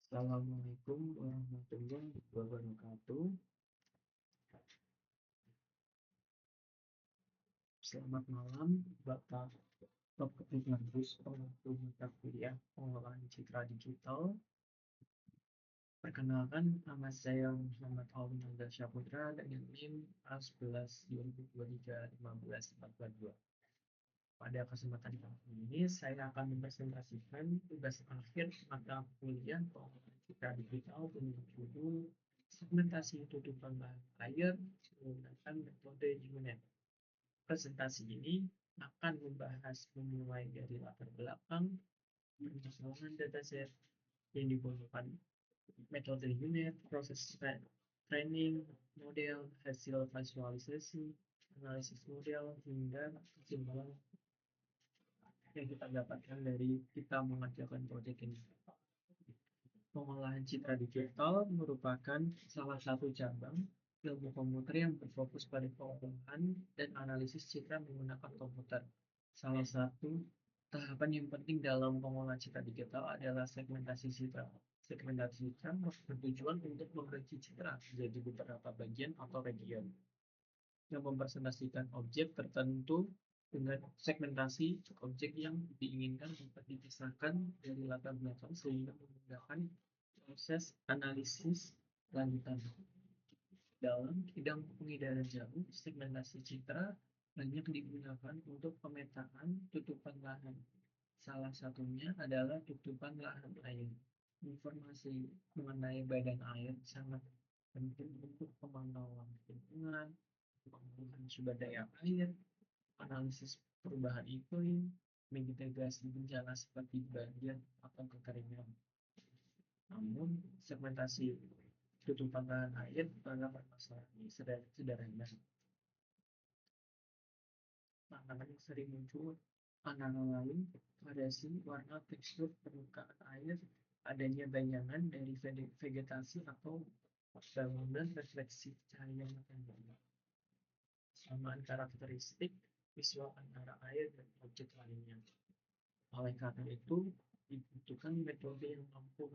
Assalamualaikum warahmatullahi wabarakatuh. Selamat malam, Bapak Dr. Ignatius, pengampu mata kuliah Pengolahan Citra Digital. Perkenalkan, nama saya Muhammad Alvin Andar Syaputra dengan NIM A11 2023 1542. Pada kesempatan kali ini, saya akan mempresentasikan tugas akhir mata kuliah Pengolahan Citra Digital dengan judul segmentasi tutupan bahan air menggunakan metode UNET. Presentasi ini akan membahas memulai dari latar belakang permasalahan dataset yang digunakan, metode unit, proses training, model, hasil visualisasi, analisis model, hingga kesimpulan yang kita dapatkan dari kita mengerjakan proyek ini. Pengolahan citra digital merupakan salah satu cabang ilmu komputer yang berfokus pada pengolahan dan analisis citra menggunakan komputer. Salah satu tahapan yang penting dalam pengolahan citra digital adalah segmentasi citra. Segmentasi citra bertujuan untuk membagi citra menjadi beberapa bagian atau region yang mempresentasikan objek tertentu dengan segmentasi objek yang diinginkan dapat dipisahkan dari latar belakang sehingga memudahkan proses analisis lanjutan. Dalam bidang pengedaran jauh, segmentasi citra banyak digunakan untuk pemetaan tutupan lahan. Salah satunya adalah tutupan lahan air. Informasi mengenai badan air sangat penting untuk pemantauan lingkungan, pengembangan sumber daya air, analisis perubahan iklim, mitigasi bencana seperti banjir atau kekeringan. Namun, segmentasi tutupan lahan air adalah permasalahan ini sederhana. Tantangan yang sering muncul antara lain variasi warna tekstur permukaan air, adanya bayangan dari vegetasi atau bangunan refleksi cahaya matahari, kesamaan karakteristik visual antara air dan objek lainnya. Oleh karena itu, dibutuhkan metode yang mampu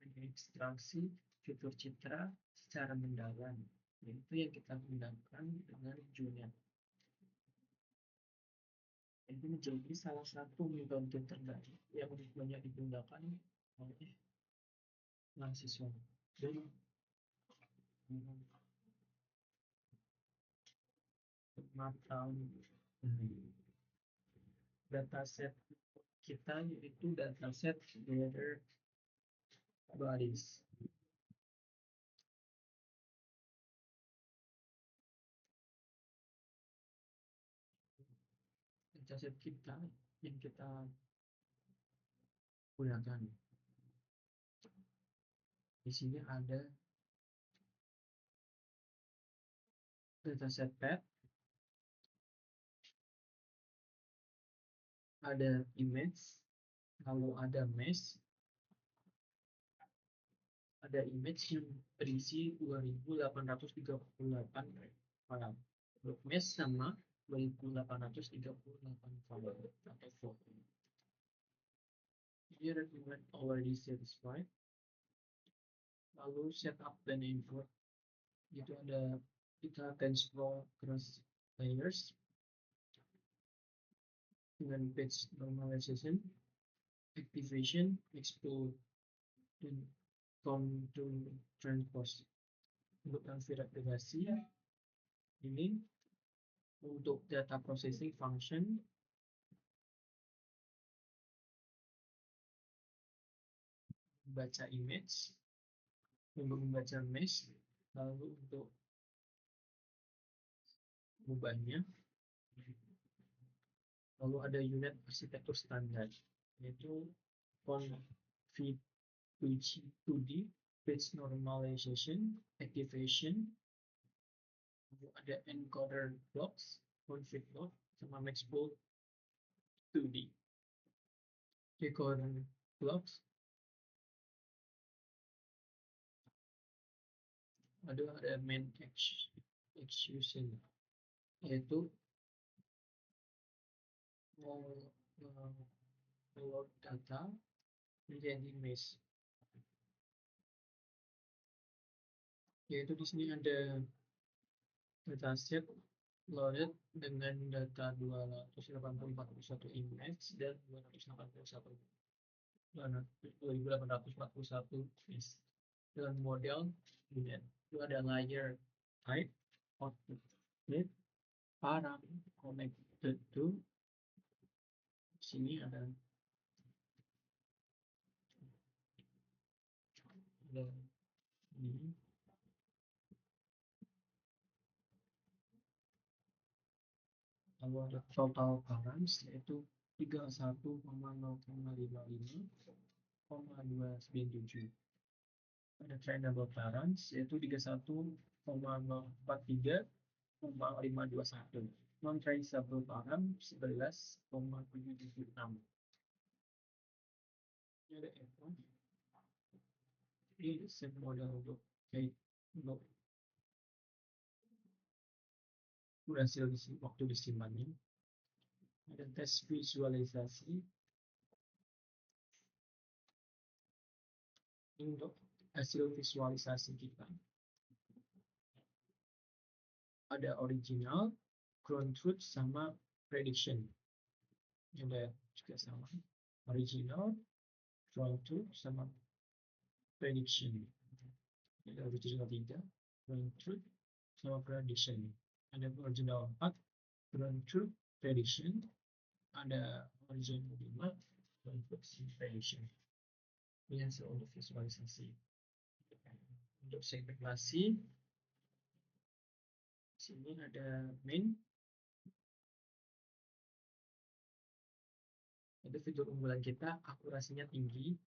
mengekstraksi fitur citra secara mendalam, yaitu yang kita gunakan dengan Junet. Ini menjadi salah satu metode terbaik yang banyak digunakan oleh mahasiswa dan mata dataset kita yaitu dataset weather bodies. Dataset kita yang kita gunakan. Di sini ada dataset pad, ada image, lalu ada mesh, ada image yang berisi 2838 file. Untuk mesh sama 2838 file atau foto. Ini recommend already satisfied. Lalu setup dan import. Itu ada kita transfer cross layers dengan page normalization, activation, export, dan contour transpose. Untuk konfigurasi ini untuk data processing function, membaca image, untuk membaca mesh, lalu untuk mengubahnya, lalu ada unit arsitektur standar, yaitu config2d, page normalization, activation, lalu ada encoder blocks, config block, sama maxbold 2d. Encoder blocks ada main execution, yaitu load data menjadi mesh. yaitu di sini ada dataset loaded dengan data 284.1 image dan 2.841 list dengan model unit. Itu ada layer type, output type, param, connected to. Sini ada ini. Lalu ada total params yaitu 31,055,297. Ada trainable params yaitu 31,043,521. Non traceable param 11,776. Ini ada echo. Ini set model untuk berhasil waktu disimpannya. Ada tes visualisasi untuk hasil visualisasi kita. Ada original, ground truth, sama prediction. Ada juga sama. Original, ground truth, sama prediction. Ada original 3, ground truth, sama prediction. Ada original 4, ground truth, prediction. Ada original 5, ground truth, prediction. Ini hasil untuk visualisasi. Untuk segmentasi, sini ada main. Itu fitur unggulan kita, akurasinya tinggi,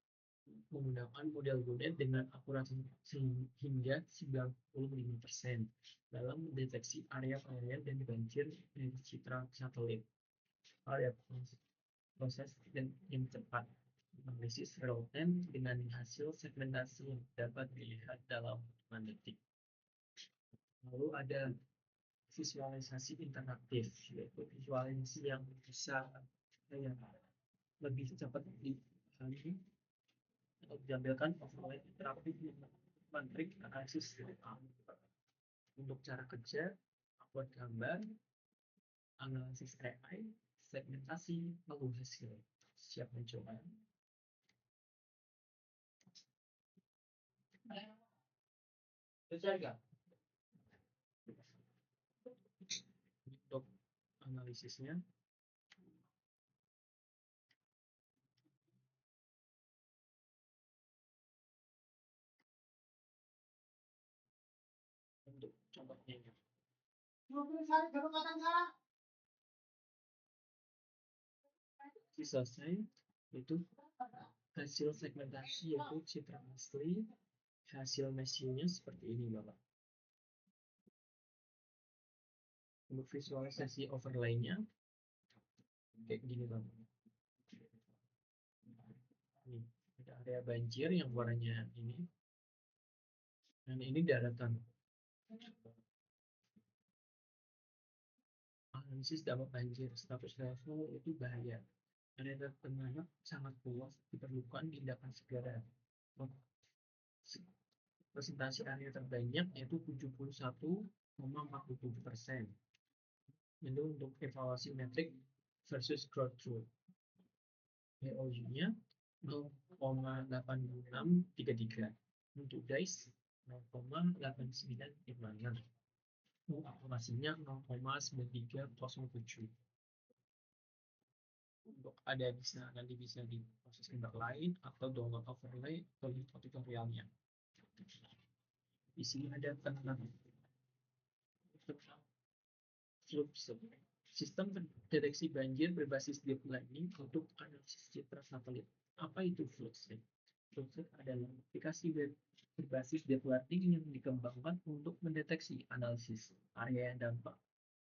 menggunakan model GoNet dengan akurasi hingga 95% dalam mendeteksi area penilaian dan banjir dari citra satelit. Area proses dan yang cepat, analisis real time dengan hasil segmentasi yang dapat dilihat dalam hitungan detik. Lalu ada visualisasi interaktif, yaitu visualisasi yang bisa lebih cepat dipahami atau diambilkan overlay interaktif matrik analisis untuk cara kerja, upload gambar, analisis AI, segmentasi, lalu hasil. Siap mencoba. Untuk analisisnya, untuk contohnya selesai, itu hasil segmentasi yaitu citra asli, hasil mesinnya seperti ini Bapak. Untuk visualisasi overlay-nya kayak gini Bapak. Ini ada area banjir yang warnanya ini, dan ini daratan. Analisis dampak banjir, status level itu bahaya. Area tengahnya sangat luas, diperlukan tindakan segera. Presentasi area terbanyak yaitu 71,47%. Itu untuk evaluasi metrik versus growth truth. EOG-nya 0,8633. Untuk DICE 0,8956. Akurasinya 0,9307. Untuk ada bisa nanti bisa diproses gambar lain atau download overlay atau tutorialnya. Di sini ada tentang sistem deteksi banjir berbasis deep learning untuk analisis citra satelit. Apa itu FluxRig? FluxRig adalah aplikasi web berbasis deep learning yang dikembangkan untuk mendeteksi analisis area yang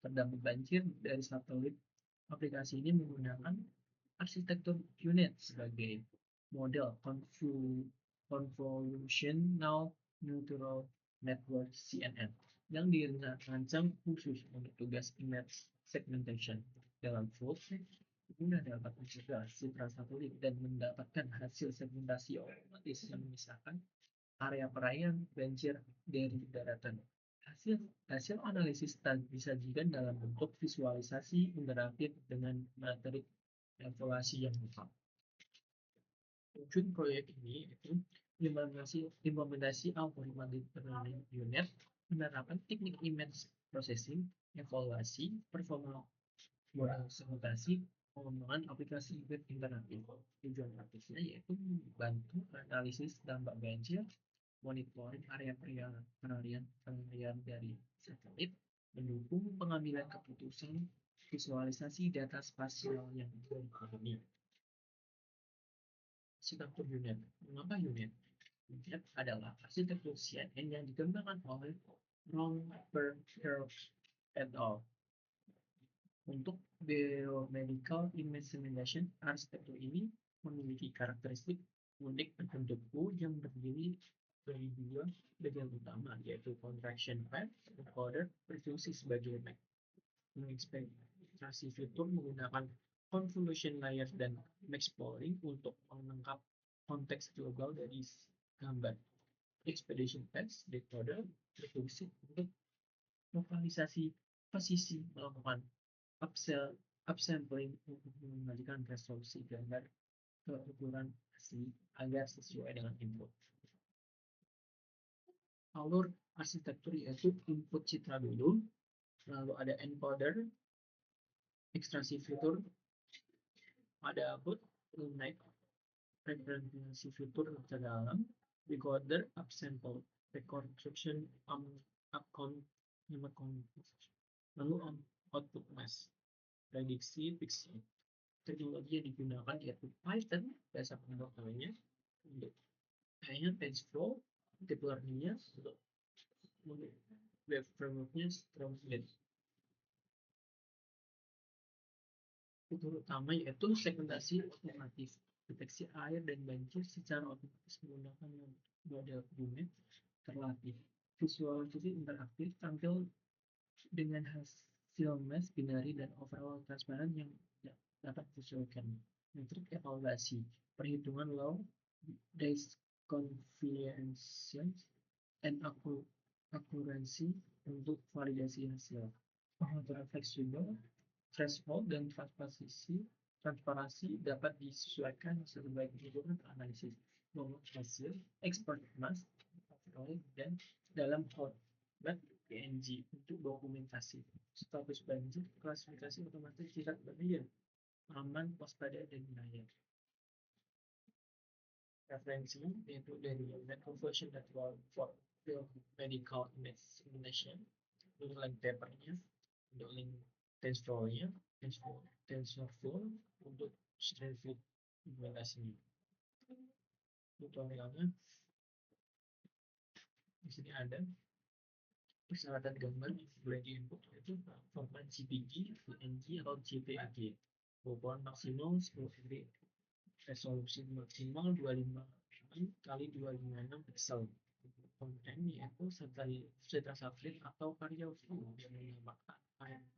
terdampak banjir dari satelit. Aplikasi ini menggunakan arsitektur QNet sebagai model convolutional neural network CNN yang dirancang khusus untuk tugas image segmentation. Dalam FluxRig, pengguna dapat mencegah citra satelit dan mendapatkan hasil segmentasi otomatis yang memisahkan area perairan, banjir dari daratan. Hasil hasil analisis disajikan dalam bentuk visualisasi interaktif dengan materi evaluasi yang lengkap. Tujuan proyek ini yaitu implementasi algoritma deep learning unit, penerapan teknik image processing, evaluasi, performa model segmentasi, pengembangan aplikasi web interaktif. Tujuan praktisnya yaitu membantu analisis dampak banjir, monitoring area peralihan dari satelit, mendukung pengambilan keputusan, visualisasi data spasial yang berkoordinasi. Arsitektur unit. Mengapa unit? Unit adalah arsitektur CNN yang dikembangkan oleh Ron Perkins et al. Untuk biomedical image simulation, arsitektur ini memiliki karakteristik unik berbentuk U yang terdiri dari dua bagian utama, yaitu contraction pad, encoder, berfungsi sebagai menginspeksi fitur menggunakan convolution layer dan maxploring untuk menangkap konteks global dari gambar. Expedition pads decoder berfungsi untuk lokalisasi posisi, melakukan upsampling untuk mengembalikan resolusi gambar ke ukuran asli agar sesuai dengan input. Alur arsitektur yaitu input citra dulu, lalu ada encoder, ekstraksi fitur, ada output, naik representasi fitur ke dalam, decoder, upsample, reconstruction, upcount, lalu output mask, prediksi pixel. Teknologi yang digunakan yaitu Python, bahasa pemrogramannya, untuk TensorFlow, deep learning-nya, web framework-nya Streamlit. Fitur utama yaitu segmentasi otomatis, deteksi air dan banjir secara otomatis menggunakan model unit terlatih. Visualisasi interaktif tampil dengan hasil mesh binary dan overall transparan yang dapat disesuaikan. Metrik evaluasi, perhitungan low days confidence and accuracy untuk validasi hasil. Pengaturan fleksibel, threshold dan transparansi dapat disesuaikan sebagai kebutuhan analisis nomor hasil, export mask, dan dalam format PNG untuk dokumentasi. Status banjir, klasifikasi otomatis tidak banjir, aman, waspada, dan wilayah. Referensi yaitu dari Network Version Network for Medical Image Simulation, untuk link papernya, untuk link TensorFlow-nya, TensorFlow untuk Streamlit implementasinya. Tutorialnya di sini ada persyaratan gambar boleh diinput yaitu format JPG, PNG atau JPEG. Ukuran maksimal 10 degree, resolusi maksimal 256 kali 256 pixel. Konten yaitu data satelit atau karya film yang menambahkan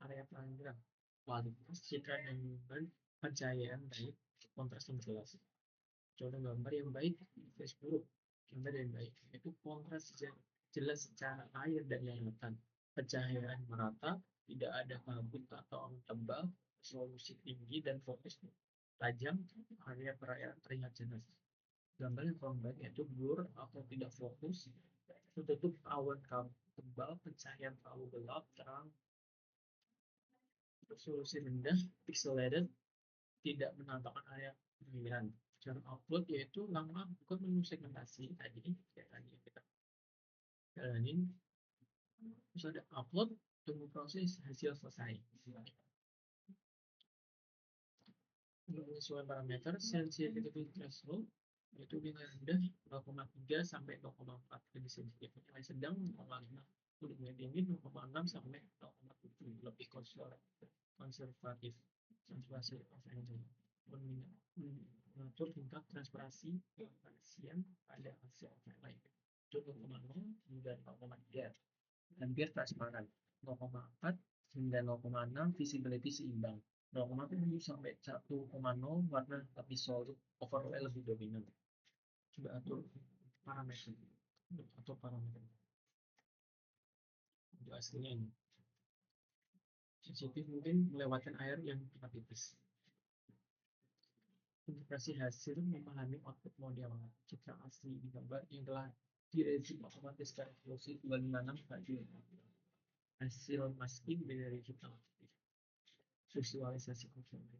area perairan, kualitas citra dan pencahayaan baik, kontras yang jelas. Contoh gambar yang baik, flash buruk. Gambar yang baik yaitu kontras jelas secara air dan lautan, pencahayaan merata, tidak ada kabut atau awan tebal, resolusi tinggi dan fokus tajam, area perairan terlihat jelas. Gambar yang kurang baik yaitu blur atau tidak fokus, tertutup awan tebal, pencahayaan terlalu gelap, terang, resolusi rendah, pixelated, tidak menampakkan area perairan. Cara upload yaitu lama bukan menu segmentasi tadi yang kita jalanin. Terus ada upload, tunggu proses hasil selesai. Untuk penyesuaian parameter sensitivity threshold yaitu dengan rendah 0,3 sampai 0,4, lebih sensitif, nilai sedang 0,5, untuk medium 0,6 sampai 0,7, lebih konservatif. Transparansi of engine mengatur tingkat transparansi pasien pada hasil lain. 0,0 hingga 0,3 hampir transparan, 0,4 hingga 0,6 visibility seimbang, 0,7 sampai 1,0 warna lebih solid, overlay lebih dominan. Coba atur parameter. atau parameter. Untuk aslinya ini. Sensitif mungkin melewatkan air yang cepat tipis. Interpretasi hasil memahami output model citra asli di gambar yang telah direview otomatis secara eksklusif 256 kali hasil masking dari citra visualisasi konsumen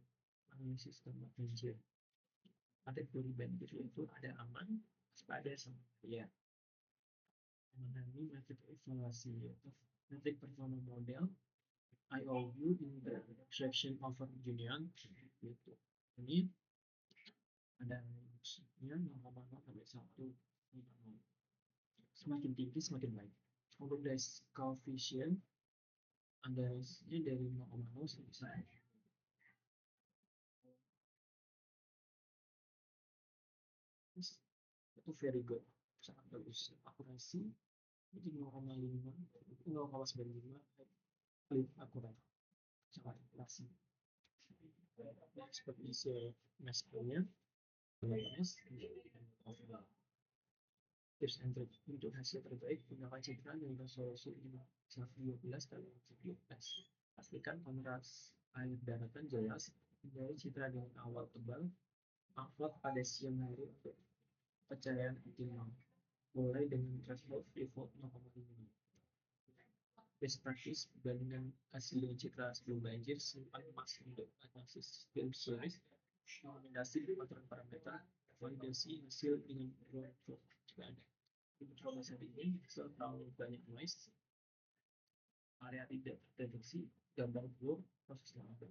analisis gambar banjir. Kategori banjir itu ada aman, waspada, sama ya. Memahami metode evaluasi yaitu metrik performa model IOU intersection over union gitu. Ini ada nya 0,0 sampai 1. Semakin tinggi semakin baik. Untuk dari coefficient ada range-nya dari 0,0 sampai 1. Itu very good, sangat bagus. Akurasi itu 0,5, 0,95 akurat, sangat akurasi. Seperti mesh-nya, tips and trick untuk hasil terbaik gunakan citra dengan resolusi 112 kali 112. Pastikan kontras air daratan jelas. Hindari citra dengan awal tebal. Upload pada siang hari untuk pencahayaan optimal. Mulai dengan threshold default 0,5. Best practice bandingkan hasil citra sebelum banjir, simpan emas untuk analisis film series, rekomendasi pemantauan parameter, validasi hasil dengan drone flow jika ada. Informasi ini terlalu banyak noise, area tidak terdeteksi, gambar blur, proses lama,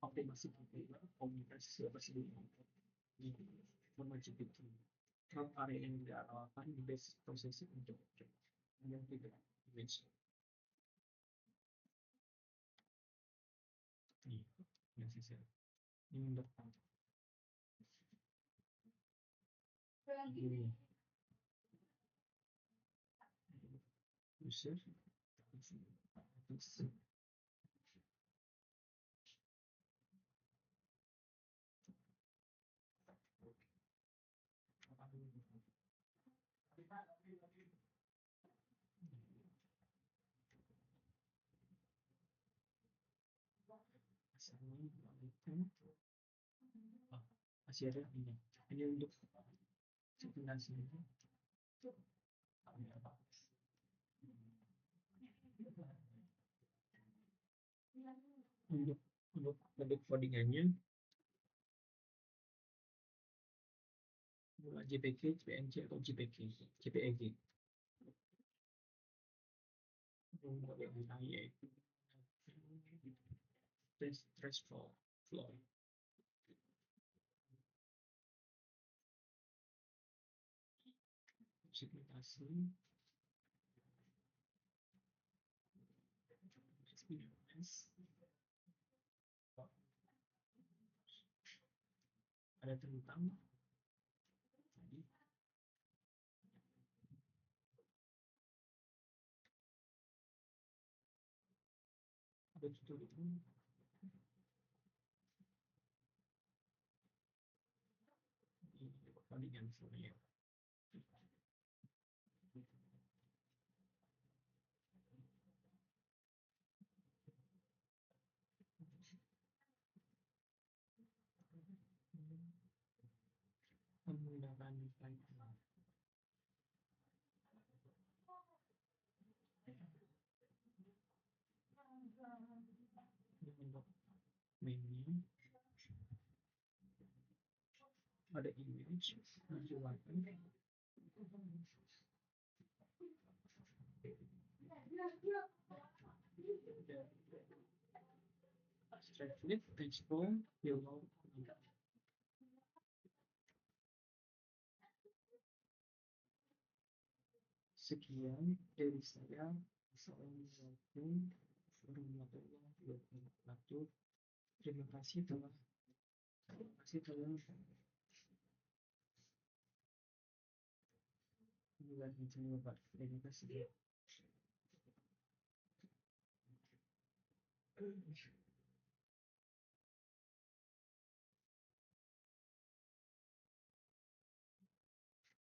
optimasi komputer, komunikasi tersebut, informasi itu. Drop area yang tidak relevan di base processing untuk yang tidak image. Ini yang sisa. Ini untuk ini user masih ada ini untuk simulasi untuk bentuk codingannya JPG, JPNG atau JPG, JPEG. Yaitu threshold flow. Segmentasi experience ada tentang tadi ada tutorial di perbandingan sebenarnya. Menggunakan Python. Untuk menu ada image, menjelaskan straight flip, textbook, yellow. Sekian dari saya. Assalamualaikum warahmatullahi wabarakatuh. Terima kasih telah mencoba. Terima kasih.